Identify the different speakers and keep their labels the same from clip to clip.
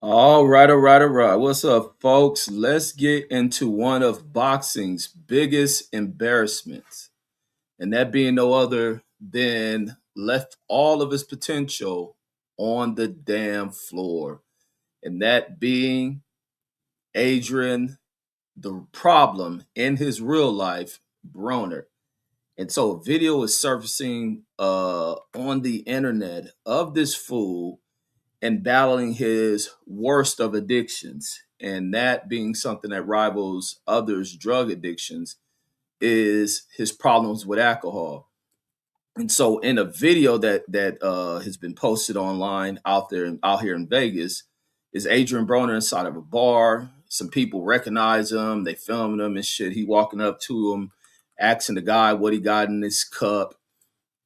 Speaker 1: All right. What's up, folks? Let's get into one of boxing's biggest embarrassments, and that being no other than left all of his potential on the damn floor, and that being Adrian, the problem in his real life, Broner. And so a video is surfacing on the internet of this fool and battling his worst of addictions, and that being something that rivals others' drug addictions, is his problems with alcohol. And so, in a video that has been posted online out here in Vegas, is Adrien Broner inside of a bar. Some people recognize him, they filming him and shit. He walking up to him, asking the guy what he got in his cup,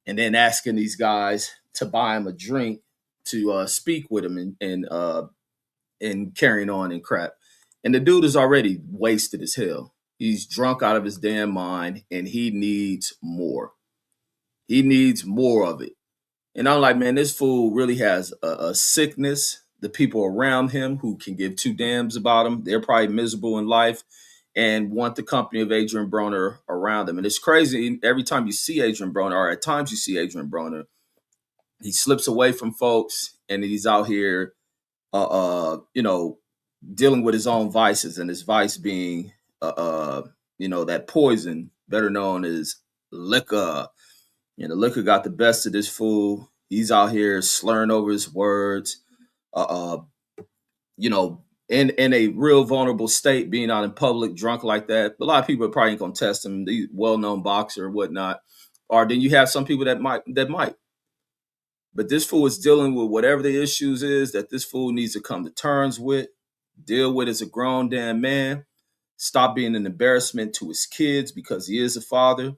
Speaker 1: and then asking these guys to buy him a drink to speak with him and carrying on and crap. And the dude is already wasted as hell. He's drunk out of his damn mind, and he needs more. He needs more of it. And I'm like, man, this fool really has a sickness. The people around him who can give two damns about him, they're probably miserable in life and want the company of Adrien Broner around him. And it's crazy. Every time you see Adrien Broner, or at times you see Adrien Broner, he slips away from folks and he's out here, dealing with his own vices, and his vice being, that poison, better known as liquor. And the liquor got the best of this fool. He's out here slurring over his words, uh, you know, in a real vulnerable state, being out in public drunk like that. A lot of people probably ain't gonna test him. The well-known boxer or whatnot. Or then you have some people that might. But this fool is dealing with whatever the issues is that this fool needs to come to terms with, deal with as a grown damn man, stop being an embarrassment to his kids because he is a father.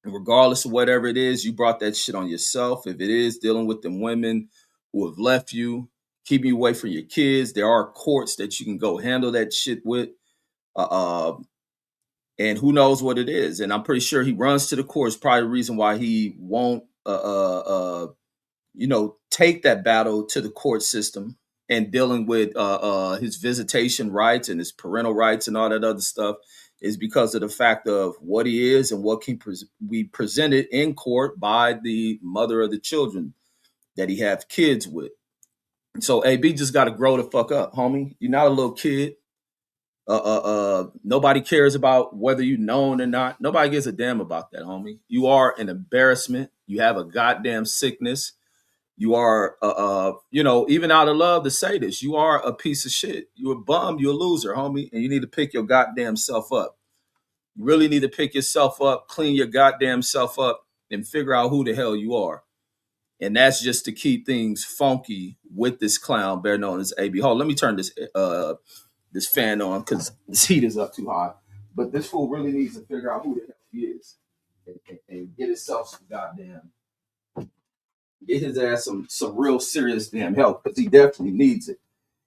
Speaker 1: And regardless of whatever it is, you brought that shit on yourself. If it is dealing with them women who have left you, keeping you away from your kids, there are courts that you can go handle that shit with. Uh, uh, and who knows what it is. And I'm pretty sure he runs to the courts, probably the reason why he won't take that battle to the court system and dealing with his visitation rights and his parental rights and all that other stuff is because of the fact of what he is and what can be presented in court by the mother of the children that he have kids with. So AB just got to grow the fuck up, homie. You're not a little kid. Nobody cares about whether you known or not. Nobody gives a damn about that, homie. You are an embarrassment. You have a goddamn sickness. You are, even out of love to say this, you are a piece of shit. You're a bum. You're a loser, homie, and you need to pick your goddamn self up. You really need to pick yourself up, clean your goddamn self up, and figure out who the hell you are. And that's just to keep things funky with this clown, better known as AB. Hold, let me turn this fan on because this heat is up too high. But this fool really needs to figure out who the hell he is and get himself some goddamn, get his ass some real serious damn help because he definitely needs it.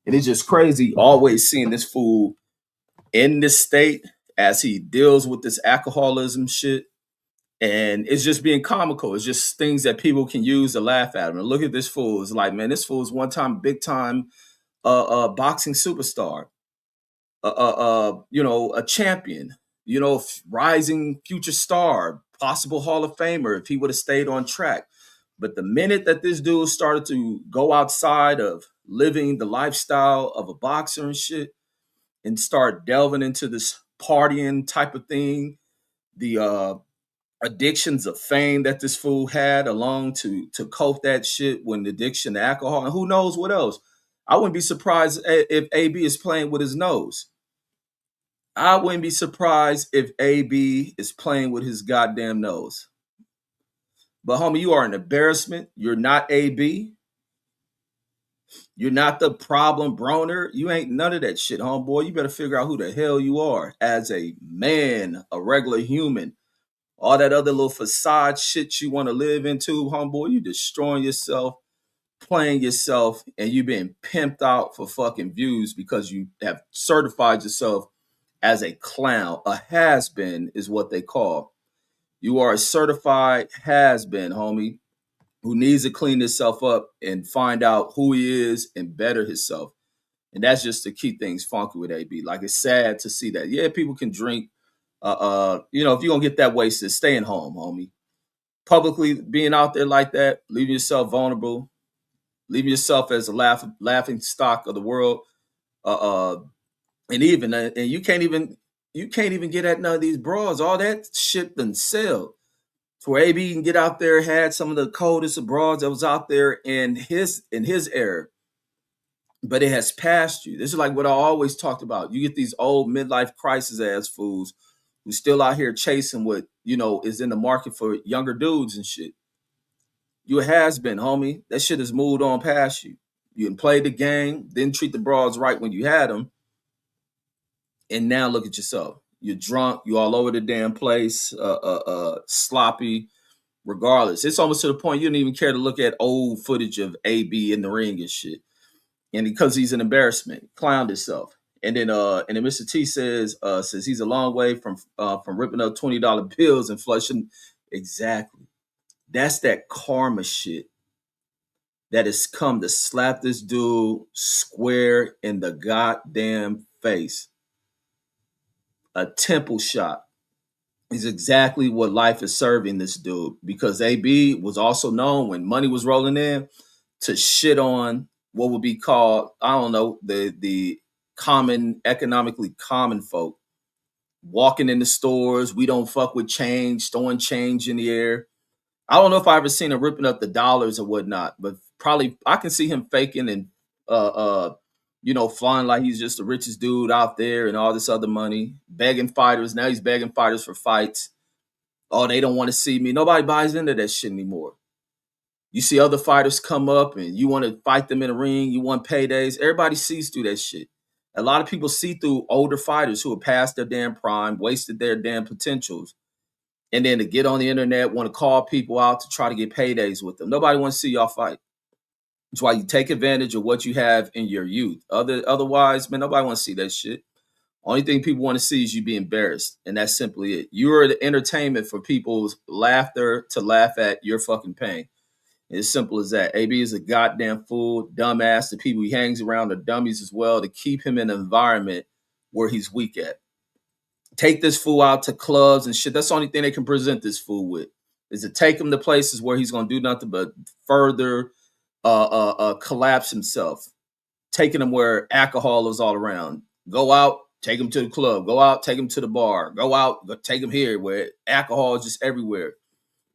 Speaker 1: And it's just crazy always seeing this fool in this state as he deals with this alcoholism shit. And it's just being comical. It's just things that people can use to laugh at him. And look at this fool. It's like, man, this fool is one time big time boxing superstar. A champion, rising future star, possible Hall of Famer if he would have stayed on track. But the minute that this dude started to go outside of living the lifestyle of a boxer and shit and start delving into this partying type of thing, the addictions of fame that this fool had along to cope that shit when the addiction to alcohol and who knows what else. I wouldn't be surprised if AB is playing with his nose. I wouldn't be surprised if AB is playing with his goddamn nose. But homie, you are an embarrassment. You're not AB. You're not the problem, Broner. You ain't none of that shit, homeboy. You better figure out who the hell you are as a man, a regular human. All that other little facade shit you want to live into, homeboy, you destroying yourself, playing yourself, and you being pimped out for fucking views because you have certified yourself as a clown. A has-been is what they call. You are a certified has-been, homie, who needs to clean himself up and find out who he is and better himself. And that's just to keep things funky with AB. Like, it's sad to see that. Yeah, people can drink. You know, if you're gonna get that wasted, staying home, homie. Publicly being out there like that, leaving yourself vulnerable, leaving yourself as a laughing stock of the world. Uh, uh and even and you can't even get at none of these bras. All that shit done sell. So where AB can get out there, had some of the coldest of bras that was out there in his era, but it has passed you. This is like what I always talked about. You get these old midlife crisis ass fools who still out here chasing what is in the market for younger dudes and shit. You a has been, homie. That shit has moved on past you. You didn't play the game, didn't treat the bras right when you had them, and now look at yourself. You're drunk. You all over the damn place. Sloppy. Regardless, it's almost to the point you don't even care to look at old footage of AB in the ring and shit. And because he's an embarrassment, clowned himself. And then Mr. T says he's a long way from ripping up $20 bills and flushing. Exactly. That's that karma shit that has come to slap this dude square in the goddamn face. A temple shot is exactly what life is serving this dude, because AB was also known when money was rolling in to shit on what would be called, I don't know, the common, economically common folk. Walking in the stores, we don't fuck with change, throwing change in the air. I don't know if I ever seen him ripping up the dollars or whatnot, but probably I can see him faking and uh uh flying like he's just the richest dude out there and all this other money, begging fighters. Now he's begging fighters for fights. Oh, they don't want to see me. Nobody buys into that shit anymore. You see other fighters come up and you want to fight them in the ring. You want paydays. Everybody sees through that shit. A lot of people see through older fighters who have passed their damn prime, wasted their damn potentials, and then to get on the internet, want to call people out to try to get paydays with them. Nobody wants to see y'all fight. That's why you take advantage of what you have in your youth. Otherwise, man, nobody wants to see that shit. Only thing people want to see is you be embarrassed, and that's simply it. You are the entertainment for people's laughter to laugh at your fucking pain. It's simple as that. AB is a goddamn fool, dumbass. The people he hangs around are dummies as well to keep him in an environment where he's weak at. Take this fool out to clubs and shit. That's the only thing they can present this fool with, is to take him to places where he's gonna do nothing but further collapse himself. Taking him where alcohol is all around. Go out, take him to the club. Go out, take him to the bar. Go out, take him here where alcohol is just everywhere.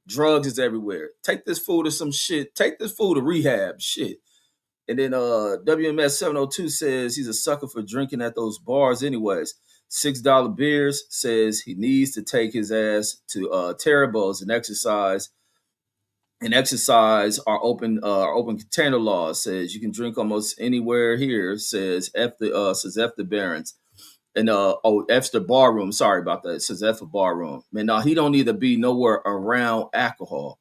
Speaker 1: Drugs is everywhere. Take this fool to some shit. Take this fool to rehab. Shit. And then WMS 702 says he's a sucker for drinking at those bars anyways. $6 beers, says he needs to take his ass to Terribles and exercise. And exercise our open container law, says you can drink almost anywhere here, says F the Barons. And F's the bar room. Sorry about that. It says F the bar room. Man, no, he don't need to be nowhere around alcohol.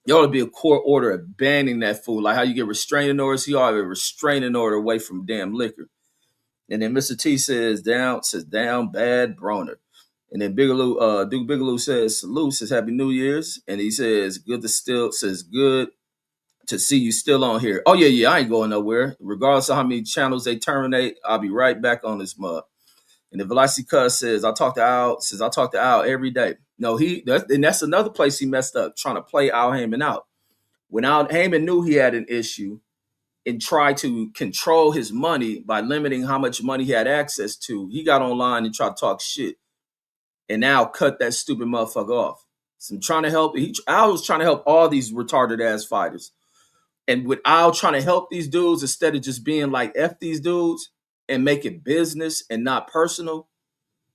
Speaker 1: There ought to be a court order of banning that fool. Like how you get restraining orders, he ought to have a restraining order away from damn liquor. And then Mr. T says down bad Broner. And then Duke Bigelow says salute, says Happy New Year's. And he says good to see you still on here. Oh yeah, I ain't going nowhere. Regardless of how many channels they terminate, I'll be right back on this mug. And the Velocity Cuz says, I talk to Al every day. No, and that's another place he messed up, trying to play Al Heyman out. When Al Heyman knew he had an issue and tried to control his money by limiting how much money he had access to, he got online and tried to talk shit. And now cut that stupid motherfucker off. So I'm trying to help. Al was trying to help all these retarded ass fighters. And with Al trying to help these dudes, instead of just being like, F these dudes and make it business and not personal,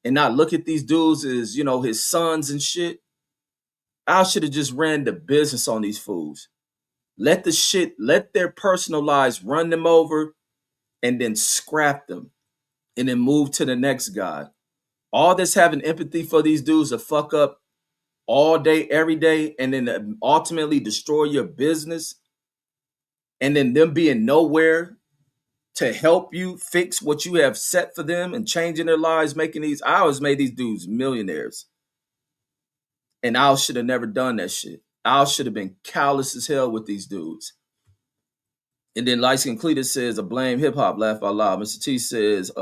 Speaker 1: and not look at these dudes as, his sons and shit, Al should have just ran the business on these fools. Let their personal lives run them over and then scrap them and then move to the next guy. All this having empathy for these dudes to fuck up all day, every day, and then ultimately destroy your business, and then them being nowhere to help you fix what you have set for them and changing their lives, I always made these dudes millionaires. And Al should have never done that shit. Al should have been callous as hell with these dudes. And then Light Skin Cletus says, "I blame hip hop. Laugh out loud." Mr. T says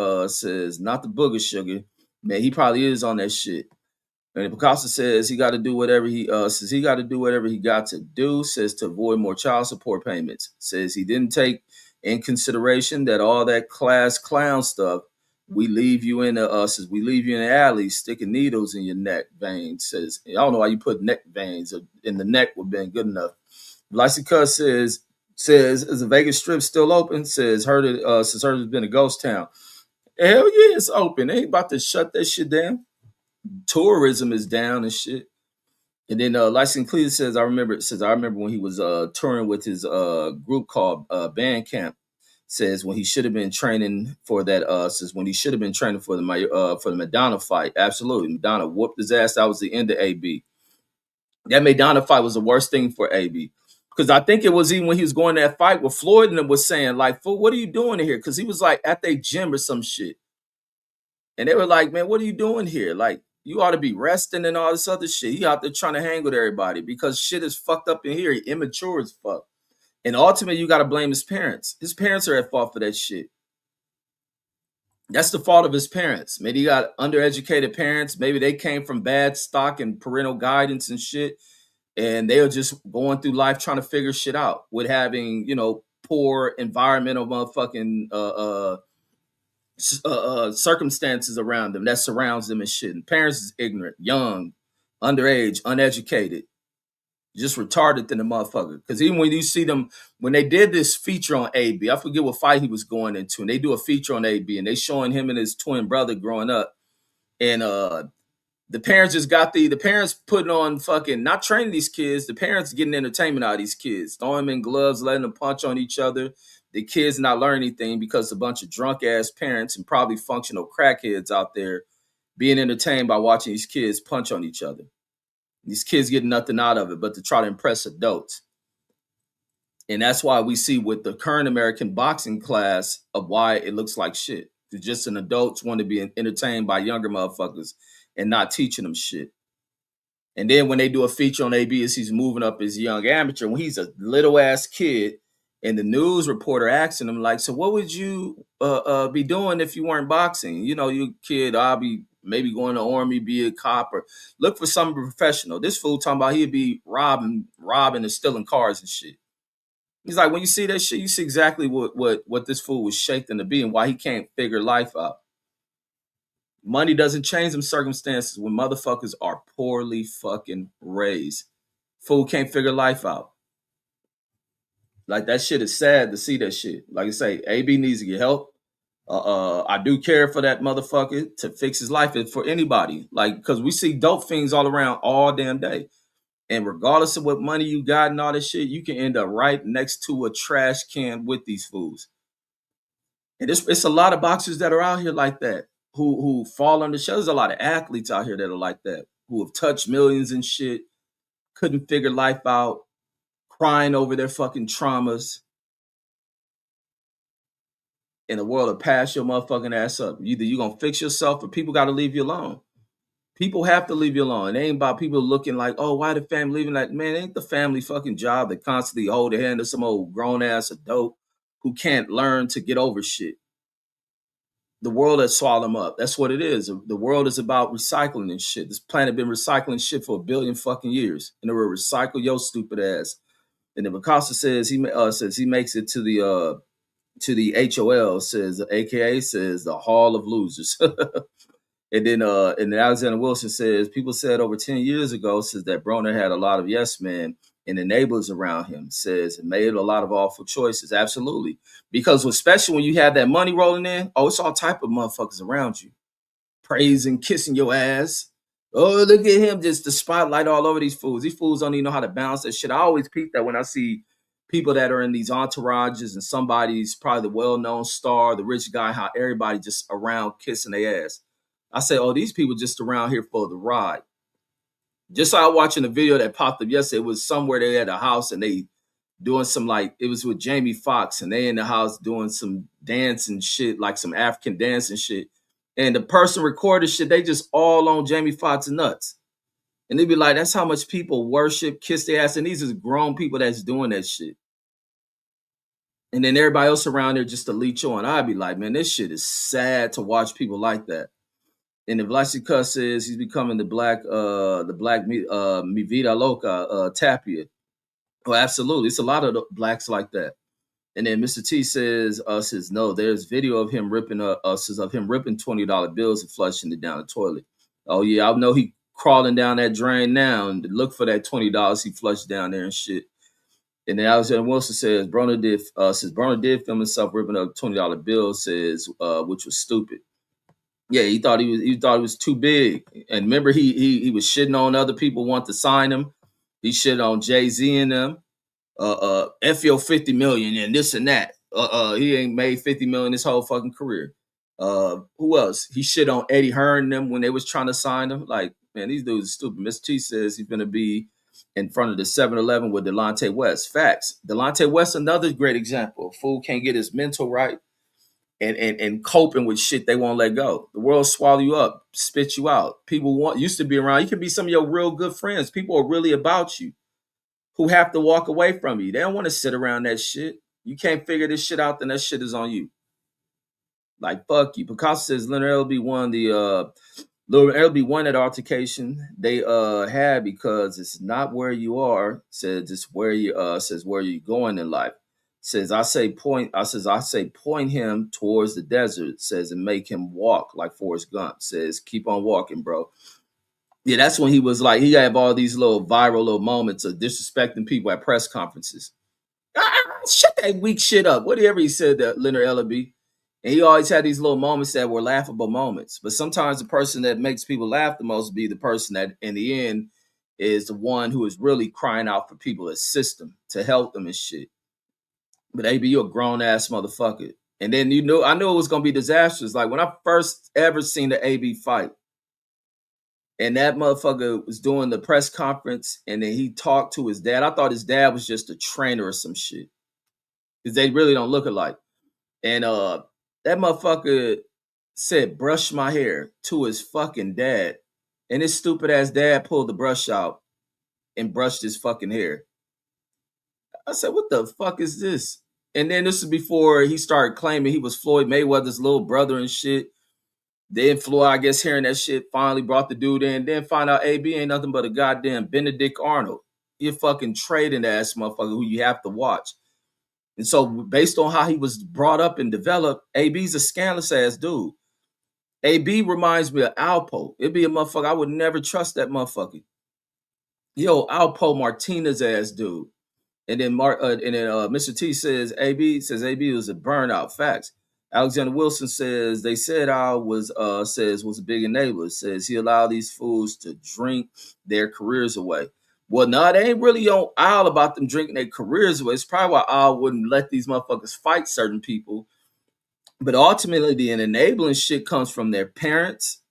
Speaker 1: not the booger sugar. Man, he probably is on that shit. And Picasso says he got to do whatever he got to do whatever he got to do. Says to avoid more child support payments. Says he didn't take in consideration that all that class clown stuff. We leave you in the says we leave you in the alley sticking needles in your neck veins. Says I don't know why you put neck veins in the neck would have been good enough. Lysica says is the Vegas Strip still open? Says heard it's been a ghost town. Hell yeah, it's open. They ain't about to shut that shit down. Tourism is down and shit. And then Lyson Cleveland I remember when he was touring with his group called Bandcamp. Says when he should have been training for that says when he should have been training for the Madonna fight. Absolutely. Madonna whooped his ass. That was the end of AB. That Madonna fight was the worst thing for AB. Because I think it was even when he was going to that fight with Floyd and was saying, like, what are you doing here? Because he was like at their gym or some shit. And they were like, man, what are you doing here? Like, you ought to be resting and all this other shit. He out there trying to hang with everybody because shit is fucked up in here. He immature as fuck. And ultimately, you got to blame his parents. His parents are at fault for that shit. That's the fault of his parents. Maybe he got undereducated parents. Maybe they came from bad stock and parental guidance and shit. And they are just going through life trying to figure shit out with having, poor environmental motherfucking circumstances around them that surrounds them and shit. And parents is ignorant, young, underage, uneducated, just retarded than the motherfucker. Because even when you see them, when they did this feature on AB, I forget what fight he was going into, and they do a feature on AB, and they showing him and his twin brother growing up, and the parents just got the parents putting on fucking not training these kids. The parents getting entertainment out of these kids, throwing them in gloves, letting them punch on each other. The kids not learn anything because a bunch of drunk ass parents and probably functional crackheads out there being entertained by watching these kids punch on each other. These kids get nothing out of it but to try to impress adults. And that's why we see with the current American boxing class of why it looks like shit. It's just an adults want to be entertained by younger motherfuckers and not teaching them shit. And then when they do a feature on AB as he's moving up as a young amateur, when he's a little ass kid, and the news reporter asking him like, "So what would you be doing if you weren't boxing? You kid, I'll be maybe going to the army, be a cop, or look for something professional." This fool talking about he'd be robbing and stealing cars and shit. He's like, when you see that shit, you see exactly what this fool was shaped into be and why he can't figure life out. Money doesn't change them circumstances when motherfuckers are poorly fucking raised. Fool can't figure life out. Like, that shit is sad to see that shit. Like I say, AB needs to get help. I do care for that motherfucker to fix his life for anybody. Like, because we see dope fiends all around all damn day. And regardless of what money you got and all this shit, you can end up right next to a trash can with these fools. And it's a lot of boxers that are out here like that who fall under show. There's a lot of athletes out here that are like that who have touched millions and shit, couldn't figure life out, crying over their fucking traumas. In the world of pass your motherfucking ass up. Either you gonna fix yourself or people got to leave you alone. People have to leave you alone. It ain't about people looking like, oh, why the family leaving? Like, man, it ain't the family fucking job that constantly hold their hand to some old grown ass adult who can't learn to get over shit. The world has swallowed them up. That's what it is. The world is about recycling and shit. This planet been recycling shit for 1 billion fucking years, and it will recycle your stupid ass. And then Picasso says he makes it to the HOL, says AKA says the Hall of Losers. And then Alexander Wilson says people said over 10 years ago says that Broner had a lot of yes men and enablers around him. Says it made a lot of awful choices. Absolutely. Because especially when you have that money rolling in, it's all type of motherfuckers around you. Praising, kissing your ass. Oh, look at him, just the spotlight all over these fools. These fools don't even know how to balance that shit. I always peep that when I see people that are in these entourages and somebody's probably the well-known star, the rich guy, how everybody just around kissing their ass. I say, oh, these people just around here for the ride. Just so I watching a video that popped up yesterday. It was somewhere they had a house and they doing some it was with Jamie Foxx and they in the house doing some dance and shit, like some African dance and shit. And the person recorded shit, they just all on Jamie Foxx nuts. And they be like, that's how much people worship, kiss their ass. And these is grown people that's doing that shit. And then everybody else around there just to leech on. I'd be like, man, this shit is sad to watch people like that. And if Vlasica says he's becoming the black Mi Vida Loca, Tapia. Well, absolutely. It's a lot of blacks like that. And then Mr. T says no, there's video of him ripping of him ripping $20 bills and flushing it down the toilet. Oh yeah, I know he crawling down that drain now and look for that $20 he flushed down there and shit. And then Alexander Wilson says Broner did film himself ripping up $20 bills, which was stupid. Yeah, he thought he thought it was too big. And remember, he was shitting on other people want to sign him. He shit on Jay-Z and them. FO 50 million and this and that. He ain't made 50 million his whole fucking career. Who else? He shit on Eddie Hearn and them when they was trying to sign him. Like, man, these dudes are stupid. Mr. T says he's gonna be in front of the 7-Eleven with Delonte West. Facts. Delonte West, another great example. Fool can't get his mental right and coping with shit they won't let go. The world swallow you up, spit you out. People used to be around. You can be some of your real good friends. People are really about you who have to walk away from you. They don't want to sit around that shit. You can't figure this shit out, then that shit is on you. Like, fuck you. Picasso says Leonard Elby won that altercation they had because it's not where you are, says it's where you says where you're going in life. Says I say point him towards the desert, says, and make him walk like Forrest Gump. Says keep on walking, bro. Yeah, that's when he was like, he had all these little viral little moments of disrespecting people at press conferences. Shut that weak shit up. Whatever he said, that Leonard Ellerby. And he always had these little moments that were laughable moments. But sometimes the person that makes people laugh the most be the person that in the end is the one who is really crying out for people to assist them, to help them and shit. But AB, you're a grown ass motherfucker. And then I knew it was gonna be disastrous. Like when I first ever seen the AB fight, and that motherfucker was doing the press conference, and then he talked to his dad. I thought his dad was just a trainer or some shit, because they really don't look alike. And that motherfucker said, "Brush my hair" to his fucking dad, and his stupid ass dad pulled the brush out and brushed his fucking hair. I said, "What the fuck is this?" And then this is before he started claiming he was Floyd Mayweather's little brother and shit. Then Floyd, I guess, hearing that shit, finally brought the dude in. Then find out AB ain't nothing but a goddamn Benedict Arnold. He a fucking trading ass motherfucker who you have to watch. And so based on how he was brought up and developed, AB's a scandalous ass dude. AB reminds me of Alpo. It'd be a motherfucker. I would never trust that motherfucker. Yo, Alpo Martinez ass dude. And then Mr. T says AB was a burnout. Facts. Alexander Wilson says they said Al was a big enabler. Says he allowed these fools to drink their careers away. Well, no, they ain't really on Al about them drinking their careers away. It's probably why Al wouldn't let these motherfuckers fight certain people. But ultimately, the enabling shit comes from their parents.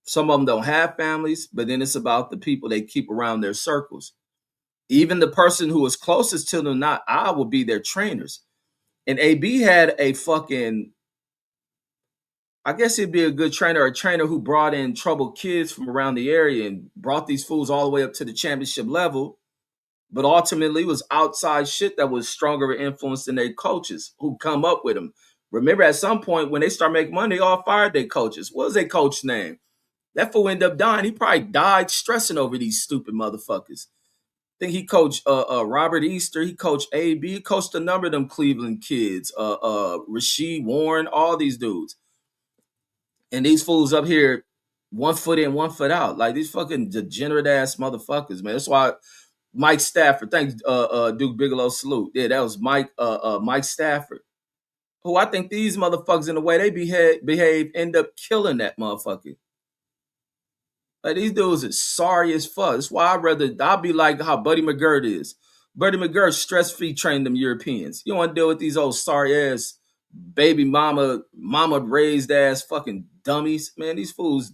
Speaker 1: Some of them don't have families, but then it's about the people they keep around their circles. Even the person who is closest to them, not I, will be their trainers. And AB had a fucking, I guess he'd be a good trainer, a trainer who brought in troubled kids from around the area and brought these fools all the way up to the championship level. But ultimately, it was outside shit that was stronger influence than their coaches who come up with them. Remember, at some point, when they start making money, they all fired their coaches. What was their coach name? That fool ended up dying. He probably died stressing over these stupid motherfuckers. I think he coached Robert Easter. He coached AB. He coached a number of them Cleveland kids. Rasheed Warren, all these dudes. And these fools up here, 1 foot in, 1 foot out. Like these fucking degenerate ass motherfuckers, man. That's why Mike Stafford, thanks Duke Bigelow, salute. Yeah, that was Mike Stafford. Who I think these motherfuckers, in the way they behave, end up killing that motherfucker. Like these dudes are sorry as fuck. That's why I'll be like how Buddy McGirt is. Buddy McGirt stress-free trained them Europeans. You don't want to deal with these old sorry ass baby mama raised ass fucking dummies. Man, these fools.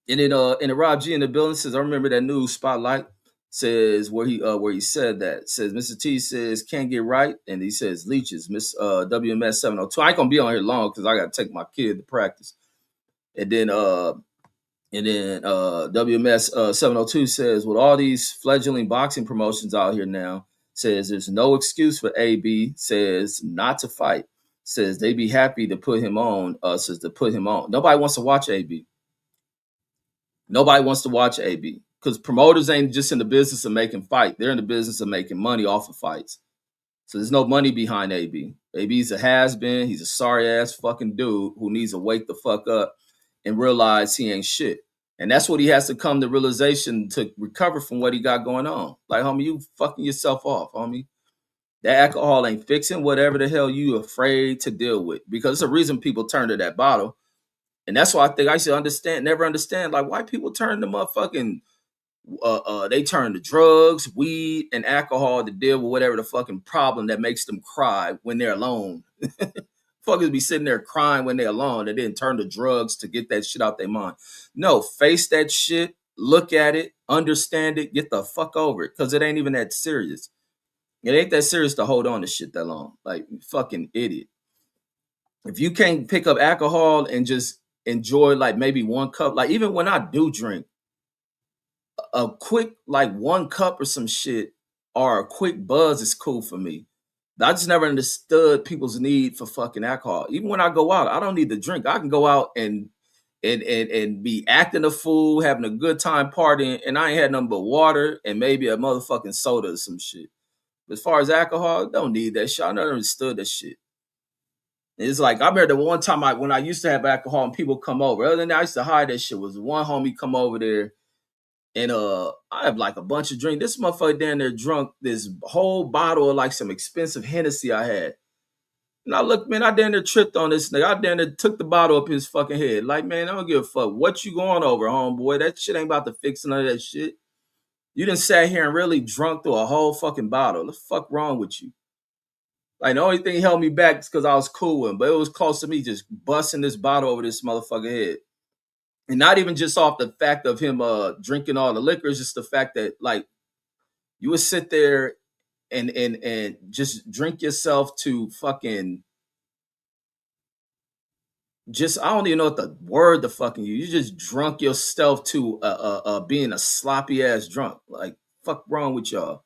Speaker 1: And then the Rob G in the building says, I remember that news spotlight says where he said that. Says Mr. T says can't get right, and he says leeches, Miss WMS 702. I ain't gonna be on here long because I gotta take my kid to practice. And then WMS 702 says, with all these fledgling boxing promotions out here now, Says there's no excuse for AB. Says not to fight. Says they be happy to put him on. Says to put him on. Nobody wants to watch AB. Nobody wants to watch AB because promoters ain't just in the business of making fight. They're in the business of making money off of fights. So there's no money behind AB. AB's a has-been. He's a sorry-ass fucking dude who needs to wake the fuck up and realize he ain't shit. And that's what he has to come to realization to recover from what he got going on. Like, homie, you fucking yourself off, homie. That alcohol ain't fixing whatever the hell you afraid to deal with. Because it's a reason people turn to that bottle. And that's why I think I should never understand, like, why people turn to motherfucking they turn to drugs, weed, and alcohol to deal with whatever the fucking problem that makes them cry when they're alone. Fuckers be sitting there crying when they're alone and then turn to drugs to get that shit out their mind. No, face that shit, look at it, understand it, get the fuck over it, because it ain't even that serious. It ain't that serious to hold on to shit that long. Like, fucking idiot. If you can't pick up alcohol and just enjoy like maybe one cup, like even when I do drink, a quick like one cup or some shit or a quick buzz is cool for me. I just never understood people's need for fucking alcohol. Even when I go out, I don't need to drink. I can go out and be acting a fool, having a good time partying, and I ain't had nothing but water and maybe a motherfucking soda or some shit. But as far as alcohol, don't need that shit. I never understood that shit. It's like I remember the one time when I used to have alcohol and people come over. Other than that, I used to hide that shit. Was one homie come over there and I have like a bunch of drink. This motherfucker down there drunk this whole bottle of like some expensive Hennessy I had. And I look, man, I down there tripped on this nigga. I down there took the bottle up his fucking head. Like, man, I don't give a fuck what you going over, homeboy. That shit ain't about to fix none of that shit. You done sat here and really drunk through a whole fucking bottle. What the fuck wrong with you? Like, the only thing held me back is because I was cool with him, but it was close to me just busting this bottle over this motherfucker head. And not even just off the fact of him drinking all the liquor, it's just the fact that like you would sit there and just drink yourself to fucking just I don't even know what the word the fucking you just drunk yourself to being a sloppy ass drunk. Like fuck wrong with y'all.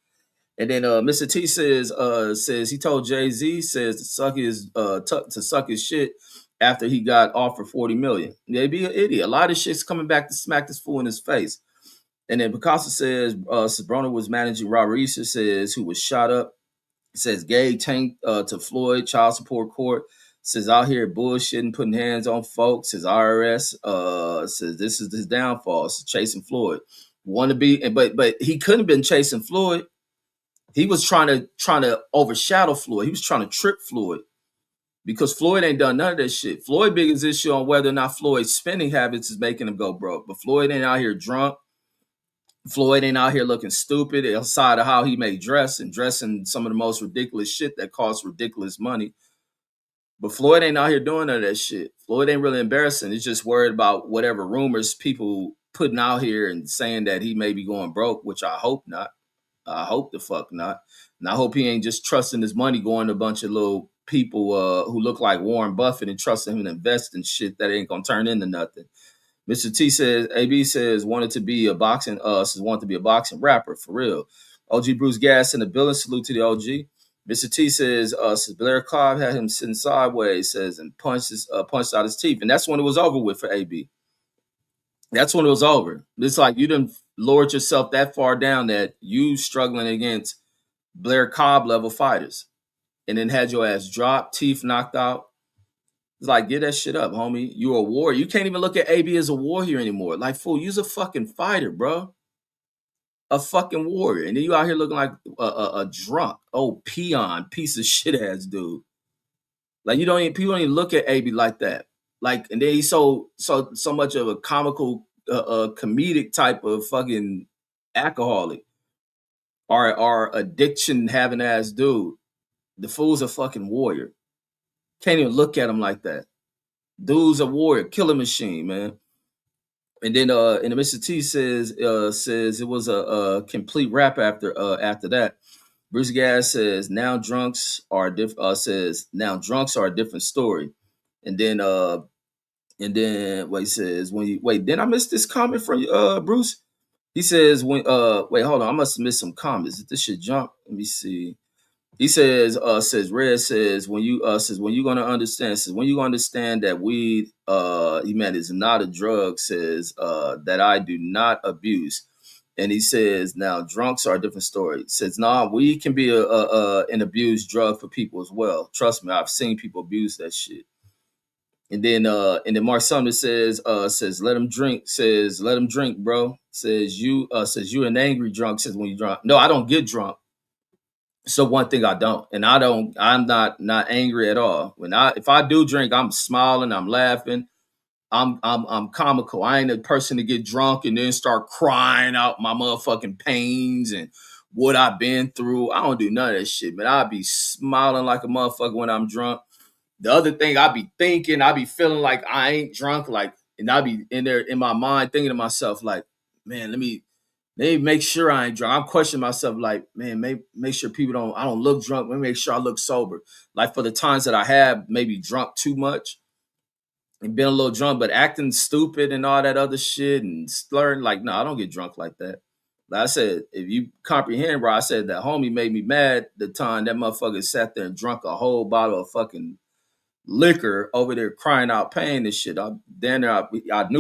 Speaker 1: And then Mr. T says he told Jay-Z says to suck his shit after he got offered 40 million. They be an idiot. A lot of shit's coming back to smack this fool in his face. And then Picasso says Broner was managing Robert Easter, says who was shot up. Says gay tanked to Floyd, child support court. Says out here bullshitting, putting hands on folks. Says IRS says this is his downfall. Says chasing Floyd. Want to be, but he couldn't have been chasing Floyd. He was trying to overshadow Floyd. He was trying to trip Floyd because Floyd ain't done none of that shit. Floyd's biggest issue on whether or not Floyd's spending habits is making him go broke. But Floyd ain't out here drunk. Floyd ain't out here looking stupid outside of how he may dress and dressing some of the most ridiculous shit that costs ridiculous money. But Floyd ain't out here doing none of that shit. Floyd ain't really embarrassing. He's just worried about whatever rumors people putting out here and saying that he may be going broke, which I hope not. I hope the fuck not. And I hope he ain't just trusting his money going to a bunch of little people who look like Warren Buffett and trusting him to invest in shit that ain't gonna turn into nothing. Mr. T says, AB says wanted to be a boxing rapper for real. OG Bruce Gas in the building. Salute to the OG. Mr. T says Blair Cobb had him sitting sideways, says, and punched out his teeth. And that's when it was over with for AB. That's when it was over. It's like you didn't lowered yourself that far down that you struggling against Blair Cobb level fighters and then had your ass dropped, teeth knocked out. It's like, get that shit up, homie. You're a warrior. You can't even look at AB as a warrior anymore. Like, fool, you's a fucking fighter, bro. A fucking warrior. And then you out here looking like a drunk, old peon, piece of shit ass dude. Like, people don't even look at AB like that. Like, and then he's so much of a comical, comedic type of fucking alcoholic or addiction having ass dude. The fool's a fucking warrior. Can't even look at him like that. Dude's a warrior, killer machine, man. And then and the Mr. T says it was a complete wrap after that. Bruce Gas says now drunks are a different story. And then what he says did I miss this comment from Bruce? He says when wait, hold on, I must have missed some comments. Did this shit jump? Let me see. He says Red says when you gonna understand, says when you gonna understand that weed he meant is not a drug, says that I do not abuse. And he says now drunks are a different story. He says nah, weed can be an abused drug for people as well. Trust me, I've seen people abuse that shit. And then Mark Sumner says let him drink, says let him drink, bro. Says you an angry drunk, says when you drunk. No, I don't get drunk. So one thing I don't, and I'm not angry at all. If I do drink, I'm smiling, I'm laughing, I'm comical. I ain't a person to get drunk and then start crying out my motherfucking pains and what I've been through. I don't do none of that shit, man. I be smiling like a motherfucker when I'm drunk. The other thing I be thinking, I be feeling like I ain't drunk, like, and I be in there in my mind thinking to myself, like, man, let me make sure I ain't drunk. I'm questioning myself, like, man, make sure I don't look drunk. Let me make sure I look sober. Like for the times that I have maybe drunk too much and been a little drunk, but acting stupid and all that other shit and slurring, like, no, I don't get drunk like that. Like I said, if you comprehend, bro, I said that homie made me mad the time that motherfucker sat there and drunk a whole bottle of fucking liquor over there crying out pain and shit. I knew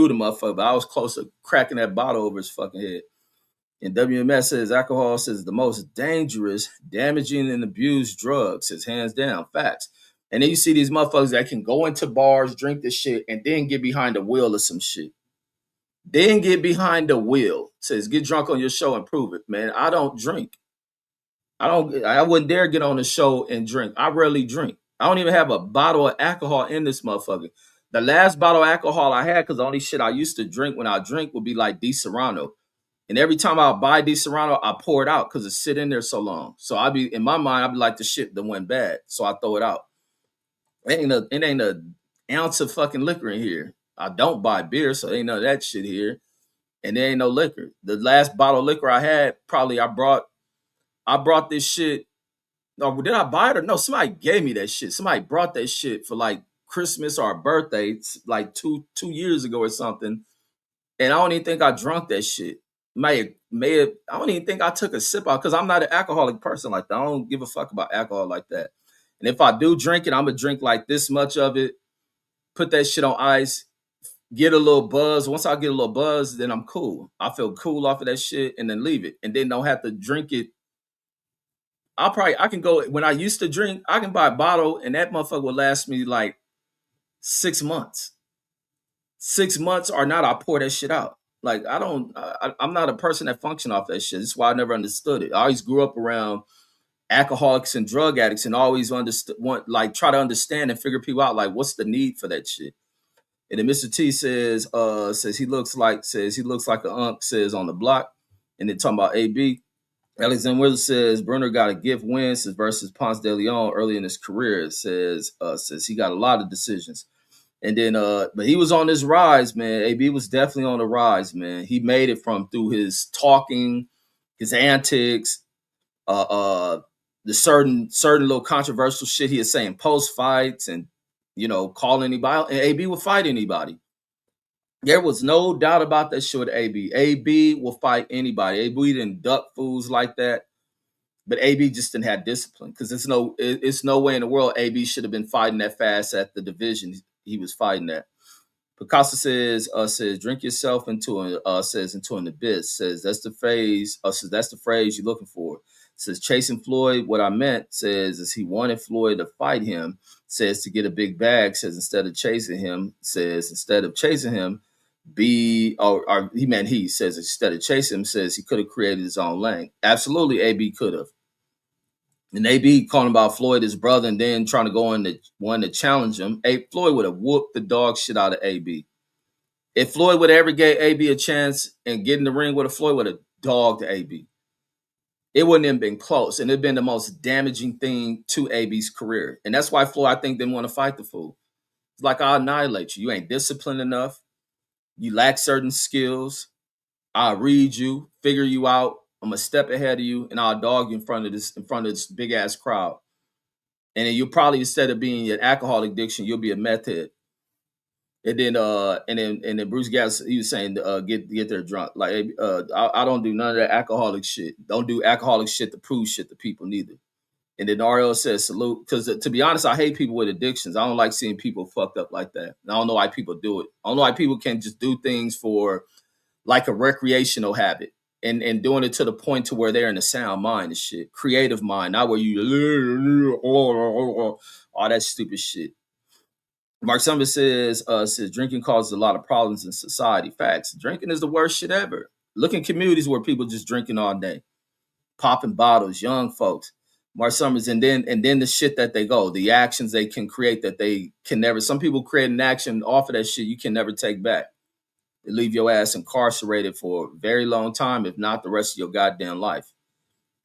Speaker 1: the motherfucker, but I was close to cracking that bottle over his fucking head. And WMS says alcohol says the most dangerous, damaging, and abused drug, says hands down, facts. And then you see these motherfuckers that can go into bars, drink this shit, and then get behind the wheel of some shit. Then get behind the wheel. Says get drunk on your show and prove it, man. I don't drink. I wouldn't dare get on the show and drink. I rarely drink. I don't even have a bottle of alcohol in this motherfucker. The last bottle of alcohol I had, because the only shit I used to drink when I drink would be like D Serrano. And every time I buy D Serrano, I pour it out because it sit in there so long. So I be in my mind, I be like the shit that went bad. So I throw it out. It ain't a ounce of fucking liquor in here. I don't buy beer, so ain't none of that shit here. And there ain't no liquor. The last bottle of liquor I had, probably I brought this shit. Or did I buy it or no? Somebody gave me that shit. Somebody brought that shit for like Christmas or a birthday, like two years ago or something. And I don't even think I drunk that shit. May have. I don't even think I took a sip out because I'm not an alcoholic person like that. I don't give a fuck about alcohol like that. And if I do drink it, I'm gonna drink like this much of it, put that shit on ice, get a little buzz. Once I get a little buzz, then I'm cool. I feel cool off of that shit and then leave it. And then don't have to drink it. I can go when I used to drink, I can buy a bottle and that motherfucker will last me like 6 months. 6 months or not, I pour that shit out. Like I'm not a person that function off that shit. That's why I never understood it. I always grew up around alcoholics and drug addicts and always try to understand and figure people out like what's the need for that shit. And then Mr. T says he looks like a unk, says on the block. And then talking about AB. Alexander Willer says Bruner got a gift win versus Ponce de Leon early in his career. It says he got a lot of decisions. And then, but he was on this rise, man. AB was definitely on the rise, man. He made it through his talking, his antics, the certain little controversial shit he is saying post fights, and calling anybody. And AB will fight anybody. There was no doubt about that shit with AB. AB will fight anybody. AB didn't duck fools like that. But AB just didn't have discipline because it's no way in the world AB should have been fighting that fast at the division he was fighting at. Picasso says drink yourself into an abyss. Says that's the phrase. Says that's the phrase you're looking for. Says chasing Floyd. What I meant is he wanted Floyd to fight him. Says to get a big bag. Says instead of chasing him. He says instead of chasing him. Says he could have created his own lane. Absolutely, AB could have. And AB calling about Floyd, his brother, and then trying to go in to challenge him. Floyd would have whooped the dog shit out of AB. If Floyd would have ever gave AB a chance and get in the ring with Floyd would have dogged AB. It wouldn't have been close. And it'd been the most damaging thing to AB's career. And that's why Floyd, I think, didn't want to fight the fool. It's like, I'll annihilate you. You ain't disciplined enough. You lack certain skills. I'll read you, figure you out. I'm a step ahead of you, and I'll dog you in front of this big ass crowd. And then you'll probably, instead of being an alcohol addiction, you'll be a meth head. And then Bruce Gas, he was saying get their drunk. Like I don't do none of that alcoholic shit. Don't do alcoholic shit to prove shit to people neither. And then RL says salute, because to be honest, I hate people with addictions. I don't like seeing people fucked up like that. And I don't know why people do it. I don't know why people can just do things for like a recreational habit, and doing it to the point to where they're in a sound mind and shit, creative mind, not where you all that stupid shit. Mark Summers says drinking causes a lot of problems in society. Facts. Drinking is the worst shit ever. Look in communities where people just drinking all day, popping bottles, young folks. Mark Summers, and then the shit that they go, the actions they can create that they can never. Some people create an action off of that shit you can never take back. They leave your ass incarcerated for a very long time, if not the rest of your goddamn life.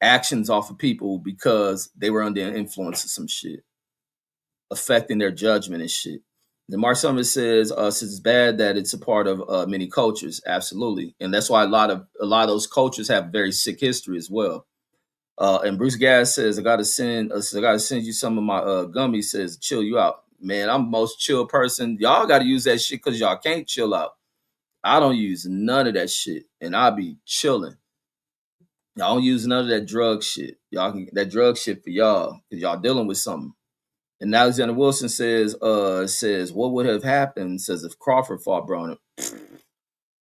Speaker 1: Actions off of people because they were under the influence of some shit, affecting their judgment and shit. Then Mark Summers says it's bad that it's a part of many cultures. Absolutely, and that's why a lot of those cultures have very sick history as well. And Bruce Gas says I gotta send you some of my gummies. Says chill you out, man. I'm the most chill person. Y'all got to use that shit because y'all can't chill out. I don't use none of that shit, and I be chilling. Y'all don't use none of that drug shit. Y'all can that drug shit for y'all because y'all dealing with something. And Alexander Wilson says what would have happened? Says if Crawford fought Broner.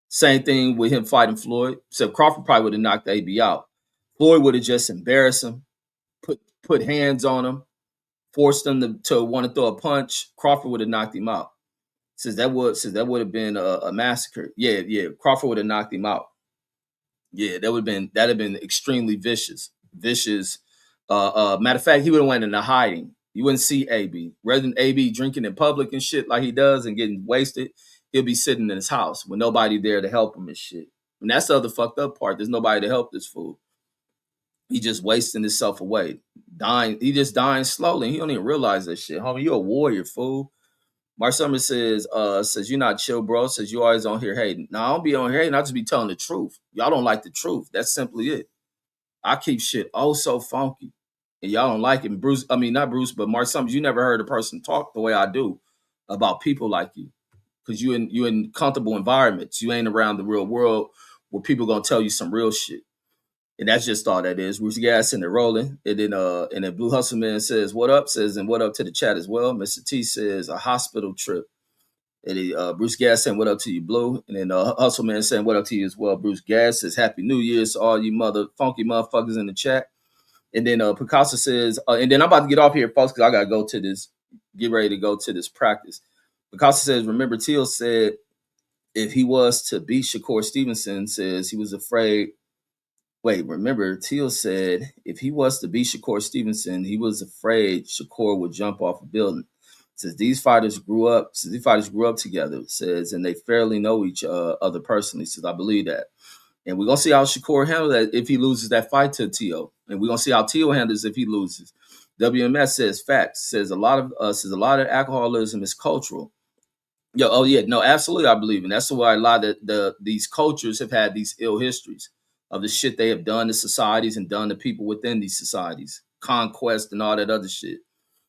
Speaker 1: Same thing with him fighting Floyd. So Crawford probably would have knocked AB out. Floyd would have just embarrassed him, put hands on him, forced him to want to throw a punch. Crawford would have knocked him out. Says that would have been a massacre. Yeah. Crawford would have knocked him out. Yeah, that'd have been extremely vicious. Vicious. Matter of fact, he would have went into hiding. You wouldn't see AB. Rather than AB drinking in public and shit like he does and getting wasted, he'll be sitting in his house with nobody there to help him and shit. And that's the other fucked up part. There's nobody to help this fool. He just wasting himself away. Dying. He just dying slowly. He don't even realize that shit. Homie, you a warrior, fool. Mark Summers says you're not chill, bro. Says you always on here hating. No, I don't be on here hating. I just be telling the truth. Y'all don't like the truth. That's simply it. I keep shit oh so funky, and y'all don't like it. Bruce, I mean not Bruce, but Mark Summers. You never heard a person talk the way I do about people like you, because you in comfortable environments. You ain't around the real world where people gonna tell you some real shit. And that's just all that is. Bruce Gas and it rolling. And then Blue Hustleman says, what up? Says, and what up to the chat as well. Mr. T says, a hospital trip. And Bruce Gas saying, what up to you, Blue? And then Hustleman saying, what up to you as well. Bruce Gas says, Happy New Year's to all you funky motherfuckers in the chat. And then Picasso says, and then I'm about to get off here, folks, because I got to go to this, get ready to go to this practice. Picasso says, remember Teal said, if he was to beat Shakur Stevenson, says he was afraid. Wait, remember, Teal said if he was to beat Shakur Stevenson, he was afraid Shakur would jump off a building. Says these fighters grew up together, says, and they fairly know each other personally. Says, I believe that. And we're gonna see how Shakur handles that if he loses that fight to Teal. And we're gonna see how Teal handles if he loses. WMS says facts, says a lot of alcoholism is cultural. No, absolutely, I believe, and that's why a lot of these cultures have had these ill histories of the shit they have done to societies and done to people within these societies, conquest and all that other shit.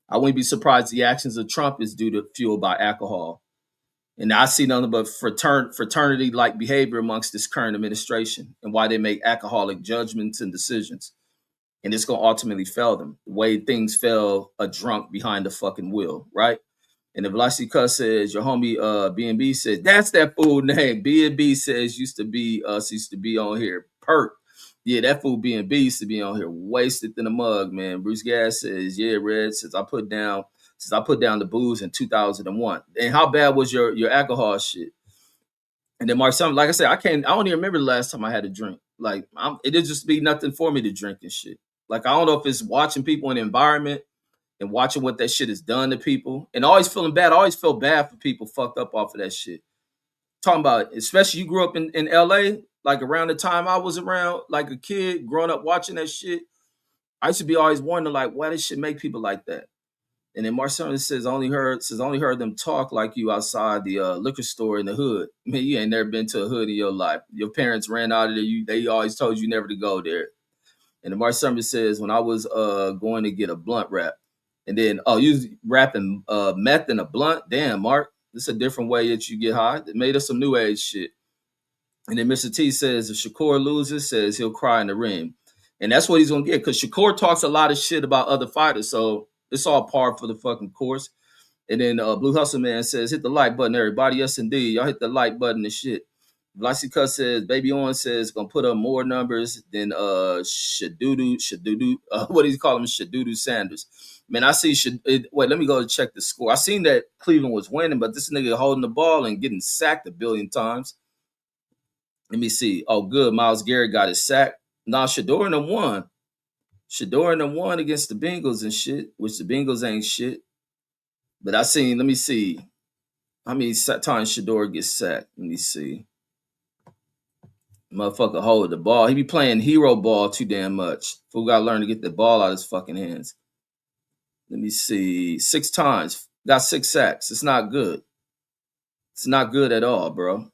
Speaker 1: I wouldn't be surprised the actions of Trump is due to fueled by alcohol, and I see nothing but fraternity-like behavior amongst this current administration and why they make alcoholic judgments and decisions, and it's gonna ultimately fail them the way things fail a drunk behind the fucking wheel, right? And the Velocity Cuss says, your homie B&B says, that's that fool name. B&B says used to be on here. Perk. Yeah, that fool B&B used to be on here. Wasted in a mug, man. Bruce Gas says, yeah, Red, since I put down the booze in 2001. And how bad was your alcohol shit? And then Mark Summers, like I said, I don't even remember the last time I had a drink. Like it did just be nothing for me to drink and shit. Like I don't know if it's watching people in the environment and watching what that shit has done to people, and always feeling bad. I always feel bad for people fucked up off of that shit. Talking about, especially you grew up in LA, like around the time I was around, like a kid growing up watching that shit. I used to be always wondering, like, why this shit make people like that. And then Marcelo says, only heard them talk like you outside the liquor store in the hood. Man, you ain't never been to a hood in your life. Your parents ran out of there. They always told you never to go there. And then Mark Summers says, when I was going to get a blunt wrap. And then, you was rapping meth in a blunt? Damn, Mark. This is a different way that you get high. They made us some new age shit. And then Mr. T says if Shakur loses, says he'll cry in the ring. And that's what he's gonna get because Shakur talks a lot of shit about other fighters. So it's all par for the fucking course. And then Blue Hustle Man says, hit the like button, everybody. Yes, indeed. Y'all hit the like button and shit. Vlasi Cuss says, Baby On says, gonna put up more numbers than Shadudu, what do you call him? Shadudu Sanders. Man, I see, wait, let me go check the score. I seen that Cleveland was winning, but this nigga holding the ball and getting sacked a billion times. Let me see. Oh, good. Myles Garrett got his sack. Nah, Shador and them won. Shador and them won against the Bengals and shit, which the Bengals ain't shit. But I seen, let me see. How many times Shador gets sacked? Let me see. Motherfucker hold the ball. He be playing hero ball too damn much. Fool got to learn to get the ball out of his fucking hands. Let me see. 6 times. Got 6 sacks. It's not good. It's not good at all, bro.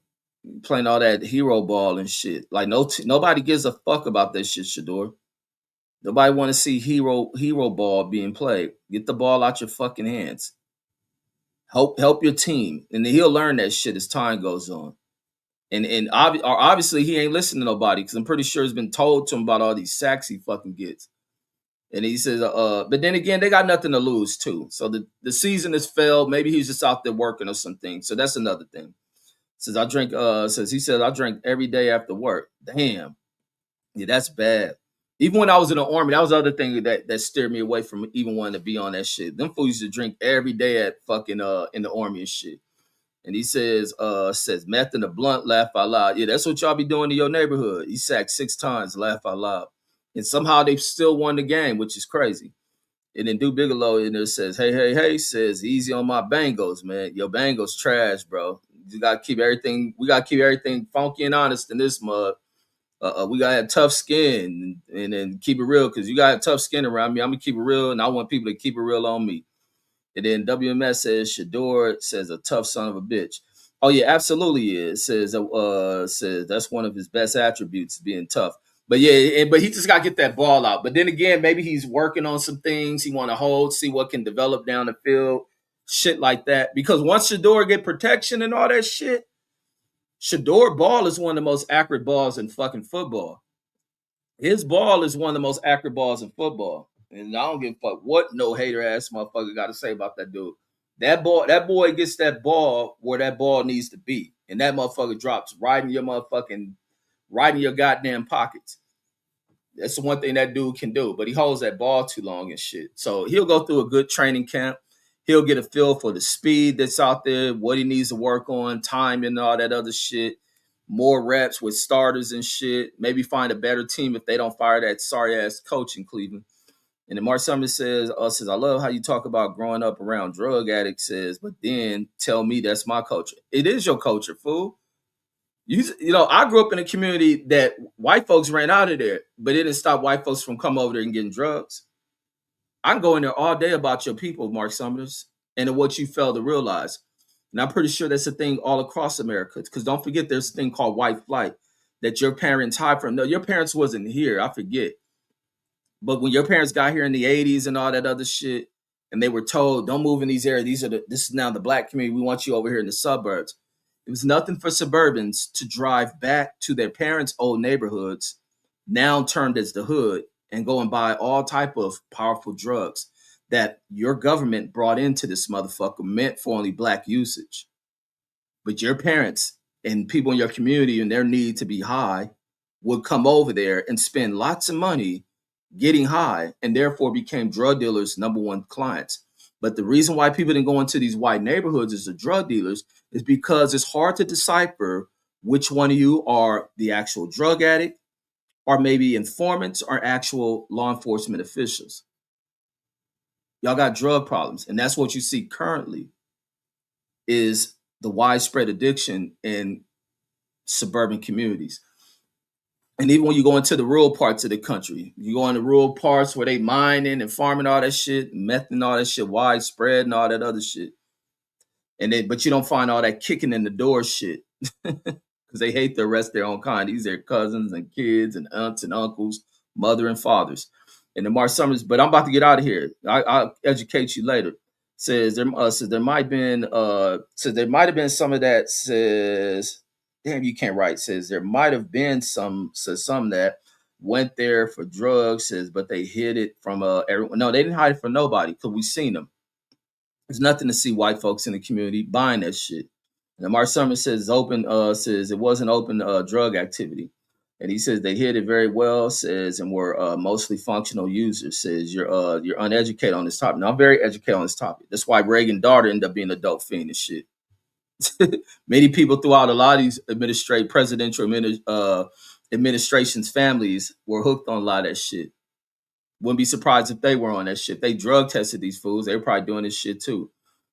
Speaker 1: Playing all that hero ball and shit. Like nobody gives a fuck about that shit, Shador. Nobody want to see hero ball being played. Get the ball out your fucking hands. Help your team, and then he'll learn that shit as time goes on. And obviously he ain't listening to nobody because I'm pretty sure it's been told to him about all these sacks he fucking gets. And he says, but then again, they got nothing to lose too. So the season has failed. Maybe he's just out there working or something. So that's another thing. Says I drink. He says I drink every day after work. Damn, yeah, that's bad. Even when I was in the army, that was the other thing that steered me away from even wanting to be on that shit. Them fools used to drink every day at fucking in the army and shit. And he says meth and a blunt, laugh out loud. Yeah, that's what y'all be doing in your neighborhood. He sacked 6 times, laugh out loud. And somehow they still won the game, which is crazy. And then Duke Bigelow in there says, hey, says, easy on my Bengals, man. Your Bengals trash, bro. We gotta keep everything funky and honest in this mug. We gotta have tough skin and then keep it real because you got tough skin around me. I'm gonna keep it real, and I want people to keep it real on me. And then WMS says Shador says a tough son of a bitch. Oh yeah, absolutely is. Says that's one of his best attributes, being tough. But yeah, but he just got to get that ball out. But then again, maybe he's working on some things he want to hold, see what can develop down the field, shit like that. Because once Shador get protection and all that shit, Shador ball is one of the most accurate balls in fucking football. His ball is one of the most accurate balls in football. And I don't give a fuck what no hater ass motherfucker got to say about that dude. That boy gets that ball where that ball needs to be. And that motherfucker drops right in your goddamn pockets. That's the one thing that dude can do. But he holds that ball too long and shit. So he'll go through a good training camp. He'll get a feel for the speed that's out there, what he needs to work on, time and all that other shit. More reps with starters and shit. Maybe find a better team if they don't fire that sorry ass coach in Cleveland. And then Mark Summers says, I love how you talk about growing up around drug addicts, but then tell me that's my culture. It is your culture, fool. You know, I grew up in a community that white folks ran out of there, but it didn't stop white folks from coming over there and getting drugs. I can go in there all day about your people, Mark Summers, and what you fail to realize. And I'm pretty sure that's a thing all across America. Because don't forget, there's a thing called white flight that your parents hide from. No, your parents wasn't here. I forget. But when your parents got here in the 80s and all that other shit, and they were told, don't move in these areas. This is now the black community. We want you over here in the suburbs. It was nothing for suburbans to drive back to their parents' old neighborhoods, now termed as the hood, and go and buy all type of powerful drugs that your government brought into this motherfucker meant for only black usage. But your parents and people in your community and their need to be high would come over there and spend lots of money getting high, and therefore became drug dealers' number one clients. But the reason why people didn't go into these white neighborhoods as the drug dealers is because it's hard to decipher which one of you are the actual drug addict, or maybe informants, or actual law enforcement officials. Y'all got drug problems, and that's what you see currently is the widespread addiction in suburban communities. And even when you go into the rural parts of the country, you go into rural parts where they mining and farming all that shit, meth and all that shit, widespread and all that other shit. But you don't find all that kicking in the door shit because they hate the rest of their own kind. These are cousins and kids and aunts and uncles, mother and fathers. And the Mark Summers, but I'm about to get out of here. I'll educate you later. Says there might been says there might have been some of that. Says damn, you can't write. Says there might have been some that went there for drugs. Says but they hid it from everyone. No, they didn't hide it from nobody because we seen them. There's nothing to see white folks in the community buying that shit. And Mark Summers says open says it wasn't open drug activity. And he says they hid it very well, says, and were mostly functional users. Says you're uneducated on this topic. Now I'm very educated on this topic. That's why Reagan's daughter ended up being a dope fiend and shit. Many people throughout a lot of these presidential administrations families were hooked on a lot of that shit. Wouldn't be surprised if they were on that shit. They drug tested these fools. They were probably doing this shit too.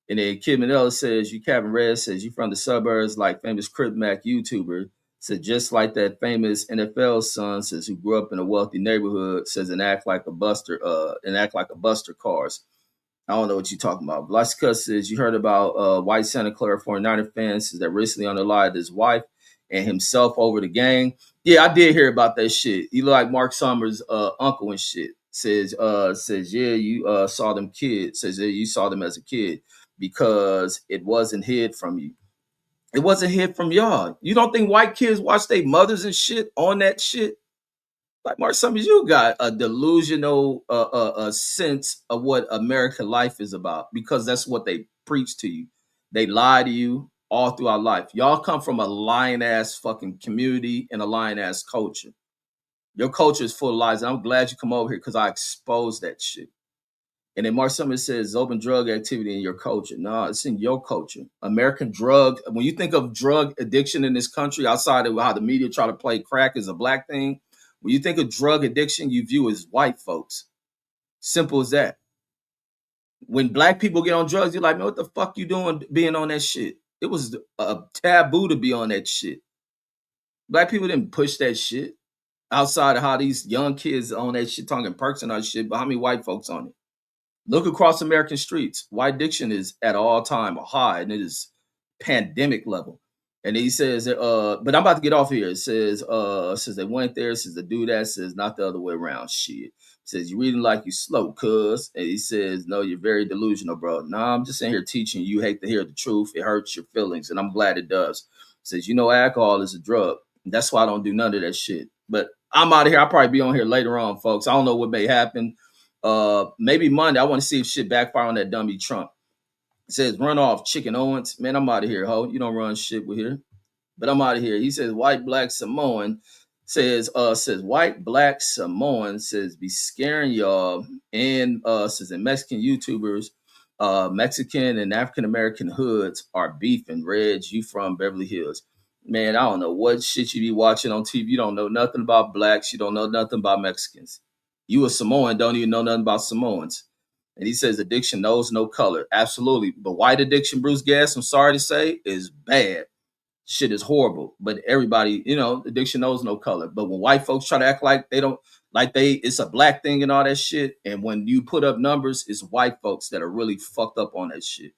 Speaker 1: And then Kid Manila says, you Kevin Red says, you from the suburbs like famous Crip Mac YouTuber. Said just like that famous NFL son says who grew up in a wealthy neighborhood says and act like a buster cars. I don't know what you're talking about. Blaska says you heard about white Santa Clara 49er fans that recently unalived his wife and himself over the gang. Yeah, I did hear about that shit. He looked like Mark Summers' uncle and shit. Says yeah, you saw them kids. Says yeah, you saw them as a kid because it wasn't hid from you. It wasn't hid from y'all. You don't think white kids watch their mothers and shit on that shit? Like Mark Summers, you got a delusional sense of what American life is about because that's what they preach to you. They lie to you all throughout life. Y'all come from a lying ass fucking community and a lying ass culture. Your culture is full of lies. And I'm glad you come over here because I exposed that shit. And then Mark Summers says open drug activity in your culture. No, it's in your culture. American drug. When you think of drug addiction in this country, outside of how the media try to play crack as a black thing, when you think of drug addiction, you view as white folks. Simple as that. When black people get on drugs, you're like, man, what the fuck you doing being on that shit? It was a taboo to be on that shit. Black people didn't push that shit. Outside of how these young kids on that shit talking perks and all that shit, but how many white folks on it? Look across American streets. White addiction is at all time high, and it is pandemic level. And he says, but I'm about to get off here. It says they went there. It says the dude that says not the other way around. Shit. It says you reading like you slow, cuz. And he says, no, you're very delusional, bro. Nah, I'm just in here teaching you. Hate to hear the truth. It hurts your feelings, and I'm glad it does. It says you know alcohol is a drug. That's why I don't do none of that shit. But I'm out of here. I'll probably be on here later on, folks. I don't know what may happen. Maybe Monday. I want to see if shit backfire on that dummy Trump. It says run off Chicken Owens. Man, I'm out of here, ho. You don't run shit with here. But I'm out of here. He says white black Samoan says white black Samoan says be scaring y'all and says and Mexican YouTubers, Mexican and African American hoods are beefing. Reg, you from Beverly Hills. Man, I don't know what shit you be watching on TV. You don't know nothing about blacks. You don't know nothing about Mexicans. You a Samoan, don't even know nothing about Samoans. And he says addiction knows no color. Absolutely. But white addiction, Bruce Gass, I'm sorry to say, is bad. Shit is horrible. But everybody, addiction knows no color. But when white folks try to act like they don't, it's a black thing and all that shit. And when you put up numbers, it's white folks that are really fucked up on that shit.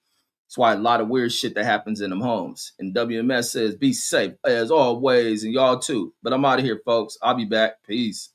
Speaker 1: That's why a lot of weird shit that happens in them homes. And WMS says, be safe as always, and y'all too. But I'm out of here, folks. I'll be back. Peace.